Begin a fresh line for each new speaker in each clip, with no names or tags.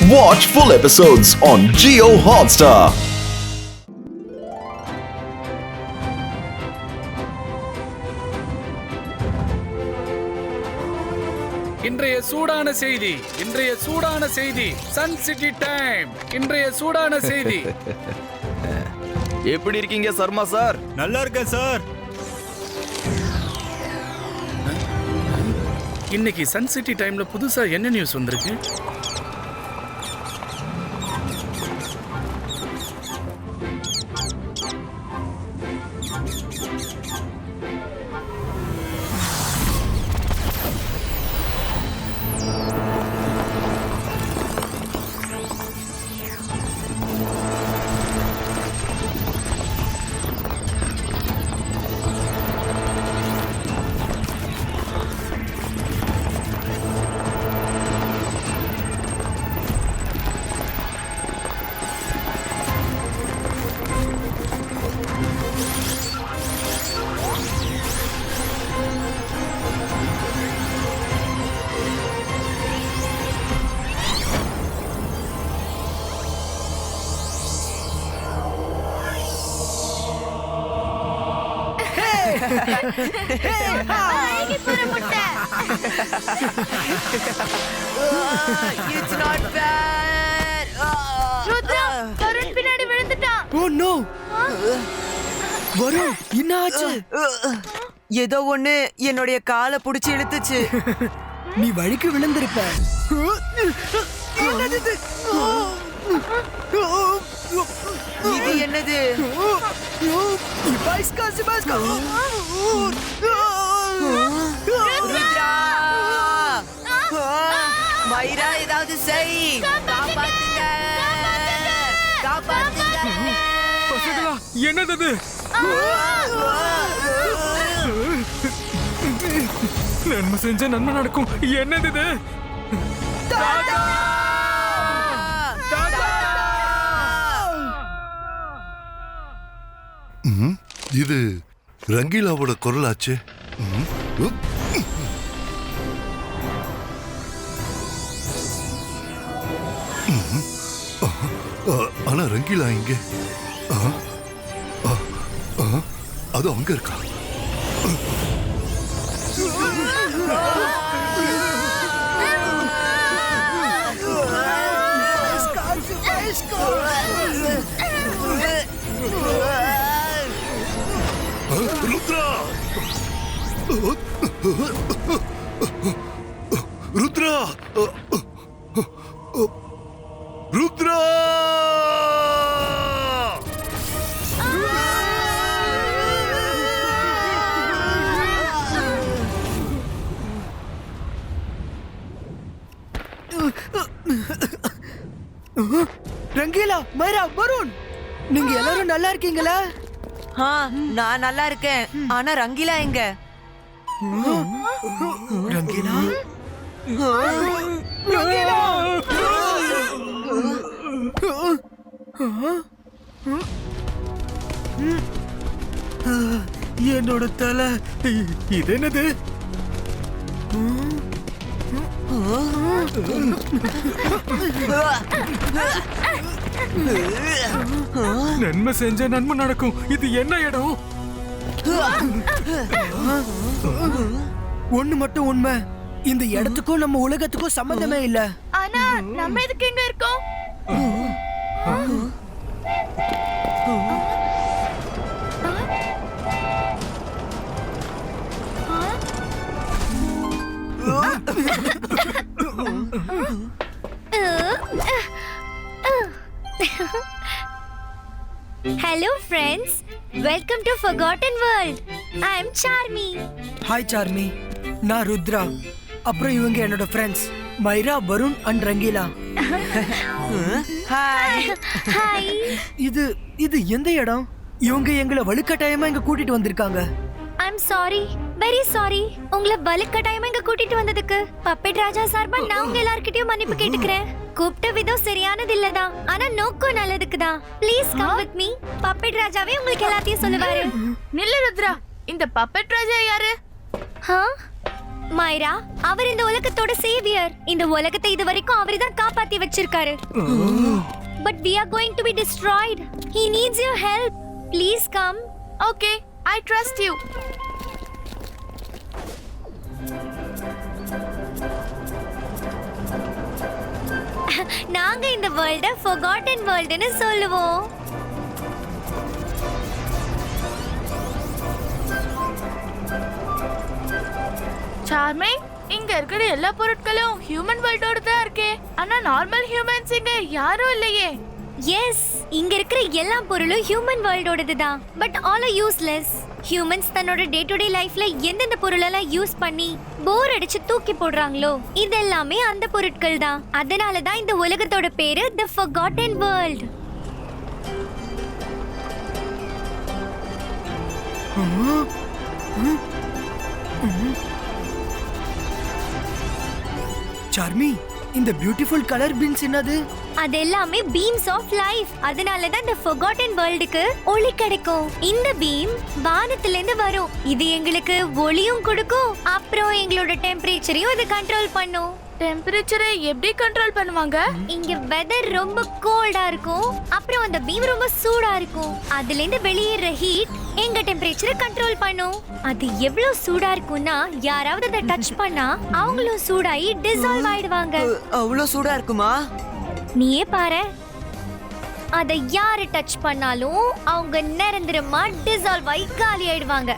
Watch full episodes on Jio Hotstar.
இன்றைய சூடான செய்தி சன் சிட்டி டைம். இன்றைய சூடான செய்தி.
எப்படி இருக்கீங்க சர்மா சார்?
நல்லா இருக்கேன் சார்.
இன்னைக்கு சன் சிட்டி டைம்ல புதுசா என்ன நியூஸ் வந்திருக்கு?
It's not bad.
Rudra, Varun பின்னாடி விழுந்துட்டான்.
Oh no. வருண், என்னாச்சு? ஏதோ ஒண்ணு என்னுடைய காலை புடிச்சு இழுத்துச்சு.
நீ வழிக்கு விழுந்திருப்ப.
இது என்னது? ருத்ரா! மைரா, ஏதாவது செய். காப்பாத்துங்க. காப்பாத்துங்க.
என்னது? நன்மை செஞ்ச நன்மை நடக்கும். என்னது?
இது ரங்கீலாவோட குரலாச்சு. ஆனா ரங்கீலா இங்க அது அங்க இருக்கா? ருத்ரா! ருத்ரா! ருத்ரா!
ரங்கீலா, மைரா, வருண், நீங்க எல்லாரும் நல்லா இருக்கீங்களா?
நான் நல்லா இருக்கேன். ஆனா ரங்கீலா எங்க?
ரங்கீலா, என்னோட தலை. இது என்னது?
நன்மை செஞ்ச நன்மை நடக்கும். இது என்ன இடம்?
ஒண்ணு மட்டும் உண்மை, இந்த இடத்துக்கும் நம்ம உலகத்துக்கும் சம்பந்தமே இல்ல.
ஆனா நம்ம எதுக்கு எங்க இருக்கோம்?
Hello friends, welcome to Forgotten World. I am Charmi.
Hi Charmi, நான் ருத்ரா. அப்புறம் இவங்க என்னோட friends Myra, Varun and Rangeela.
Hi.
Hi.
இது எந்த இடம்? இவங்க எங்களை வலுக்கட்டாயமா இங்க கூட்டிட்டு வந்திருக்காங்க.
I'm sorry, very sorry. உங்களை வலுக்கட்டாயமா இங்க கூட்டிட்டு வந்ததுக்கு பப்பெட் ராஜா சார்பா நான் உங்க எல்லார்கிட்டயும் மன்னிப்பு கேட்டுக்கிறேன். கூப்பிட்ட விதம் சரியானது இல்லதான், ஆனா நோக்கம் நல்லதுக்குதான். Please come with me. Puppet ராஜாவே உங்களுக்கு எல்லாத்தையும் சொல்லுவாரு.
நில்லு ருத்ரா, இந்த பப்பெட் ராஜா யாரு?
மைரா, அவர் இந்த உலகத்தோட சேவியர். இந்த உலகத்தை இதுவரைக்கும் அவர்தான் காப்பாத்தி வச்சிருக்காரு. But we are going to be destroyed. He needs your help. Please come.
Okay, I trust you.
நாங்க இந்த வேர்ல்ட forgotten worldனு சொல்லுவோம்.
சார்மே, இங்க இருக்கிற எல்லா பொருட்களும் ஹியூமன் வேர்ல்டோட தான் இருக்கே. ஆனா நார்மல் ஹியூமன்ஸ் இங்க யாரும் இல்லையே.
எஸ், இங்க இருக்கிற எல்லா பொருளும் ஹியூமன் வேர்ல்டோடது தான். But all are useless. Humans தன்னோட டே டு டே லைஃப்ல எந்தெந்த பொருளெல்லாம் யூஸ் பண்ணி போர் அடிச்சு தூக்கி போடுறாங்களோ இதெல்லாமே அந்த பொருட்கள் தான். அதனால தான் இந்த உலகத்தோட பேரு தி forgotten world.
சார்மி, இந்த பியூட்டிஃபுல் கலர் பீன்ஸ் என்னது?
அது எல்லாமே பீம்ஸ் ஆஃப் லைஃப். அதனால தான் இந்த forgotten worldக்கு ஒளி கிடைக்கும். இந்த பீம் வானத்துல இருந்து வரும். இது எங்களுக்கு ஒளியும் கொடுக்கும். அப்புறம் எங்களோட டெம்பரேச்சரையும் இது கண்ட்ரோல் பண்ணும்.
டெம்பரேச்சரை எப்படி கண்ட்ரோல் பண்ணுவாங்க?
இங்க வெதர் ரொம்ப கோல்டா இருக்கும். அப்புறம் அந்த பீம் ரொம்ப சூடா இருக்கும். அதுல இருந்து வெளியேற ஹீட் எங்க டெம்பரேச்சரை கண்ட்ரோல் பண்ணும். அது எவ்வளவு சூடா இருக்கும்னா யாராவது அதை டச் பண்ணா அவங்களும் சூடாகி டிசால்வ் ஆயிடுவாங்க.
அவ்வளவு சூடா இருக்குமா?
நீயே பாரு, அத யாரு டச் பண்ணாலும் அவங்க நிரந்தரமா டிசால்வ் ஆகி காலி ஆயிடுவாங்க.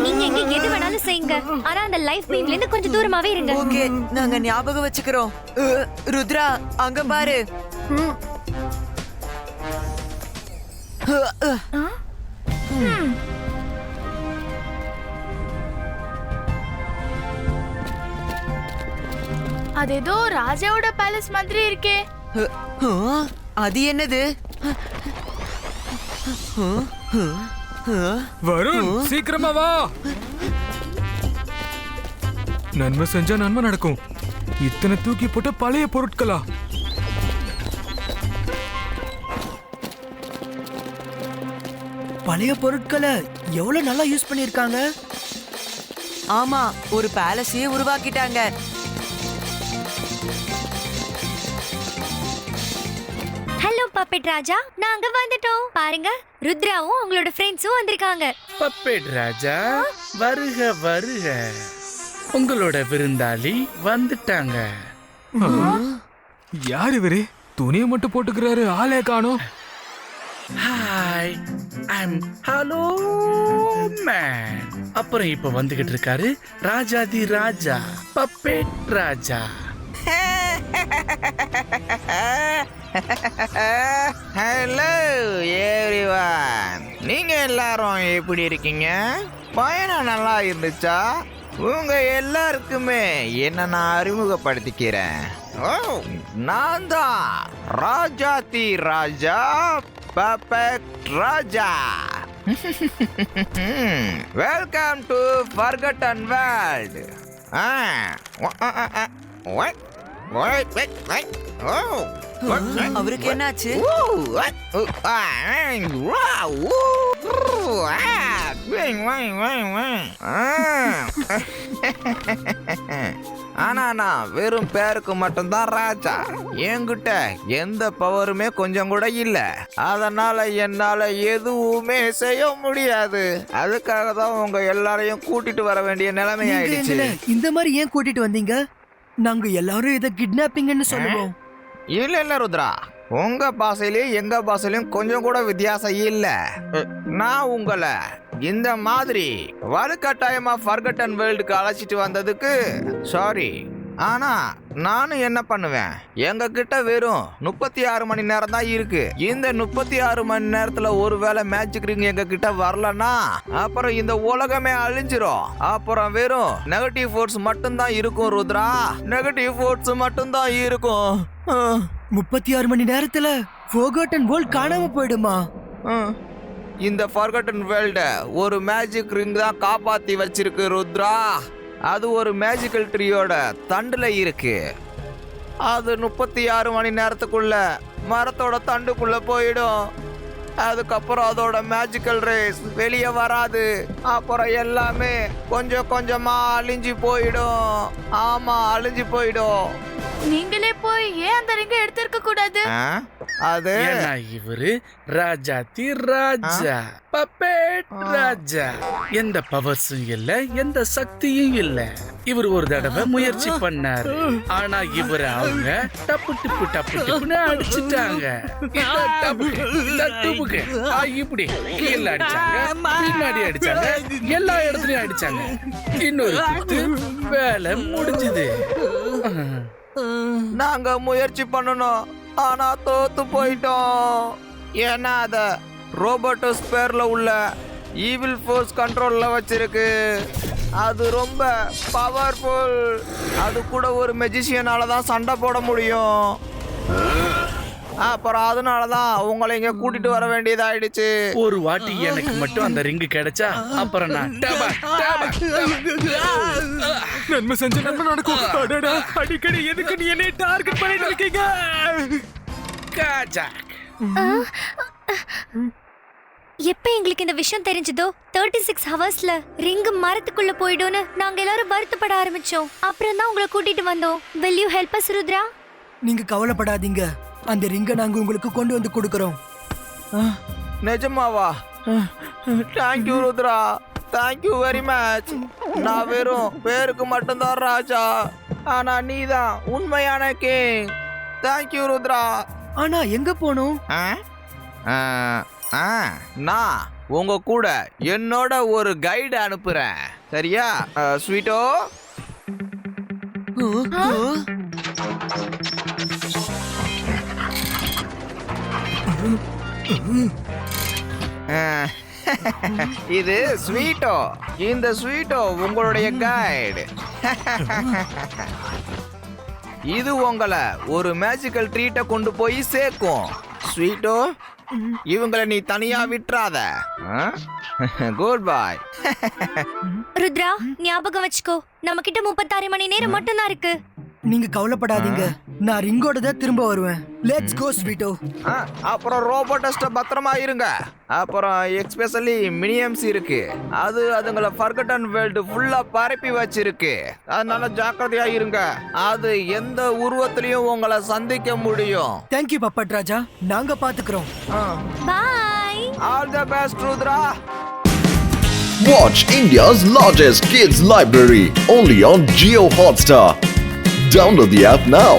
நீங்க எங்க எது வேணாலும் செய்யுங்க, ஆனா அந்த லைஃப் பீம்ல இருந்து கொஞ்சம் தூரமாவே இருங்க.
ஓகே, நாங்க ஞாபகம் வச்சுக்கிறோம். ருத்ரா, அங்க பாரு.
அது ஏதோ ராஜாவோட பேலஸ் மாதிரி இருக்கே.
அது என்னது?
வருண், சீக்கிரமா வா. நன்மை செஞ்சா நன்மை நடக்கும். இத்தனை தூக்கி போட்ட பழைய பொருட்களா?
பழைய பொருட்களை எவ்வளவு நல்லா யூஸ் பண்ணிருக்காங்க.
ஆமா, ஒரு பேலஸையே உருவாக்கிட்டாங்க.
ஹலோ பப்பெட் ராஜா, நாங்க வந்துட்டோம். பாருங்க, ருத்ராவும் அவங்களோட ஃப்ரெண்ட்ஸும் வந்திருக்காங்க.
பப்பெட் ராஜா, வருக வருக. உங்களோட விருந்தாளி வந்துட்டாங்க.
யார் இவரு? துணியை மட்டும் போட்டுக்கிறாரு, ஆளே காணோம்.
Hi, I'm hello man. அப்புறம் இப்ப வந்துகிட்டு இருக்காரு ராஜாதி ராஜா, பப்பெட் ராஜா.
ஹலோ எவ்ரிவன், நீங்க எல்லாரும் எப்படி இருக்கீங்க? பயணம் நல்லா இருந்துச்சா? உங்க எல்லாருக்குமே என்ன நான் அறிமுகப்படுத்திக்கிறேன். ஓ, நான் தான் ராஜாதி ராஜா, puppet Raja. Welcome to forgotten world.
அவருக்கு என்னாச்சு?
ஆனா நான் வெறும் பேருக்கு மட்டும்தான் ராஜா. என்கிட்ட எந்த பவருமே கொஞ்சம் கூட இல்ல. அதனால என்னால எதுவுமே செய்ய முடியாது. அதுக்காக தான் உங்க எல்லாரையும் கூட்டிட்டு வர வேண்டிய நிலைமை
நீங்க
ஆயிடுச்சு.
எங்களை இந்த மாதிரி ஏன் கூட்டிட்டு வந்தீங்க? நாங்க எல்லாரும் இதை கிட்னாப்பிங்னு சொல்லுவோம்.
இல்ல ருத்ரா, உங்க பாசையிலயும் எங்க பாசையிலயும் கொஞ்சம் கூட வித்தியாசம் இல்ல. நான் உங்களை இந்த மாதிரி வலுக்கட்டாயமா forgotten worldக்கு அழைச்சிட்டு வந்ததுக்கு சாரி. ஆனா நானும் என்ன பண்ணுவேன், எங்க கிட்ட வெறும் 36 மணி நேரம் தான் இருக்கு. இந்த 36 மணி நேரத்துல ஒருவேளை மேஜிக் ரிங் எங்க கிட்ட வரலன்னா அப்புறம் இந்த உலகமே அழிஞ்சிரும். அப்புறம் வெறும் நெகட்டிவ் ஃபோர்ஸ் மட்டும்தான் இருக்கும் ருத்ரா, நெகட்டிவ் ஃபோர்ஸ் மட்டும்தான் இருக்கும்.
36 மணி நேரத்துல forgotten world காணாம போயிடுமா?
இந்த forgotten world ஒரு மேஜிக் ரிங் தான் காப்பாத்தி வச்சிருக்கு ருத்ரா. அது ஒரு மேஜிக்கல் ட்ரீயோட தண்டுல இருக்கு. அது 36 மணி நேரத்துக்குள்ள மரத்தோட தண்டுக்குள்ள போயிடும். அதுக்கப்புறம் அதோட மேஜிக்கல் ரேஸ் வெளியே வராது. அப்புறம் எல்லாமே கொஞ்சம் கொஞ்சமா அழிஞ்சு போயிடும். ஆமா, அழிஞ்சு போயிடும்.
நீங்களே போய் ஏன் அந்த ரிங்க எடுத்திருக்க கூடாது?
அது
ஏன்னா இவரு ராஜாதி ராஜா, பப்பேட் ராஜா. எந்த பவர்ஸும் இல்ல, எந்த சக்தியும் இல்ல. இவர் ஒரு தடவை முயற்சி பண்ணாரு, ஆனா இவரை அவங்க டப்பு டிப்பு டப்பு டிப்புன்னு அடிச்சுட்டாங்க. இந்த டப்புக்கு, இந்த டுப்புக்கு, இப்படி கீழே அடிச்சாங்க, பின்னாடி அடிச்சாங்க, எல்லா இடத்துலயும் அடிச்சாங்க. இன்னொரு குத்து, வேலை முடிஞ்சுது.
நாங்க முயற்சி பண்ணணும், ஆனா தோத்து போயிட்டோம். ஏன்னா அத ரோபோட்டஸ் பேர்ல உள்ள ஈவில் ஃபோர்ஸ் கண்ட்ரோல்ல வச்சிருக்கு. அது ரொம்ப பவர்ஃபுல். அது கூட ஒரு மெஜிஷியனால தான் சண்டை போட முடியும். அப்புறம் அதனால தான் உங்களை இங்க கூட்டிட்டு வர வேண்டியதாயிடுச்சு.
ஒரு வாட்டி எனக்கு மட்டும் அந்த ரிங்கு கிடைச்சா அப்புறம் நான் டபா, டபா, டபா.
நன்மை செஞ்ச நன்மை நடக்கும். அடடா, அடிக்கடி எதுக்கு நீ என்னை டார்கெட் பண்ணிட்டு இருக்கீங்க?
காஜாக்.
எப்ப எங்களுக்கு இந்த விஷயம் தெரிஞ்சதோ 36 ஹவர்ஸ்ல ரிங் மரத்துக்குள்ள போயிடும்னு நாங்க எல்லாரும் வருத்தப்பட ஆரம்பிச்சோம். அப்புறம் தான் உங்களை கூட்டிட்டு வந்தோம். will you help us Rudra?
நீங்க கவலைப்படாதீங்க, அந்த ரிங்கை நாங்க உங்களுக்கு கொண்டு வந்து கொடுக்கறோம்.
நிஜமாவா? Thank you Rudra, thank you very much. நான் வெறும் பேருக்கு மட்டும்தான் ராஜா, ஆனா நீதான் உண்மையான கிங். தேங்க்யூ ருத்ரா.
ஆனா எங்க போனோம்?
நான் உங்க கூட என்னோட ஒரு கைடு அனுப்புறேன், சரியா? ஸ்வீட்டோ, இது ஸ்வீட்டோ. இந்த ஸ்வீட்டோ உங்களுடைய கைடு. இது உங்களை ஒரு மேஜிக்கல் ட்ரீட்டை கொண்டு போய் சேர்க்கும். ஸ்வீட்டோ, இவங்களை நீ தனியா விட்டுறாத. குட் பாய்.
ருத்ரா, ஞாபகம் வச்சுக்கோ, நம்ம கிட்ட 36 மணி நேரம் மட்டும்தான் இருக்கு.
நீங்க கவலைப்படாதீங்க, நான் ரிங்கோட தான் திரும்ப வருவேன். Let's go Sweeto.
அப்புறம் ரோபோட்டஸ்ட பத்திரமா இருங்க. அப்புறம் எக்ஸ்பெஷலி மினியம்ஸ் இருக்கு, அது அதுங்களை ஃபர்கட்டன் வேர்ல்டு ஃபுல்லா பரப்பி வச்சிருக்கு. அதனால ஜாக்கிரதையா இருங்க. அது எந்த உருவத்திலையும் உங்களை சந்திக்க முடியும்.
தேங்க்யூ பப்பட் ராஜா, நாங்க பாத்துக்கிறோம்.
Bye.
All the best Rudra.
Watch India's largest kids library only on Jio Hotstar. Download the app now.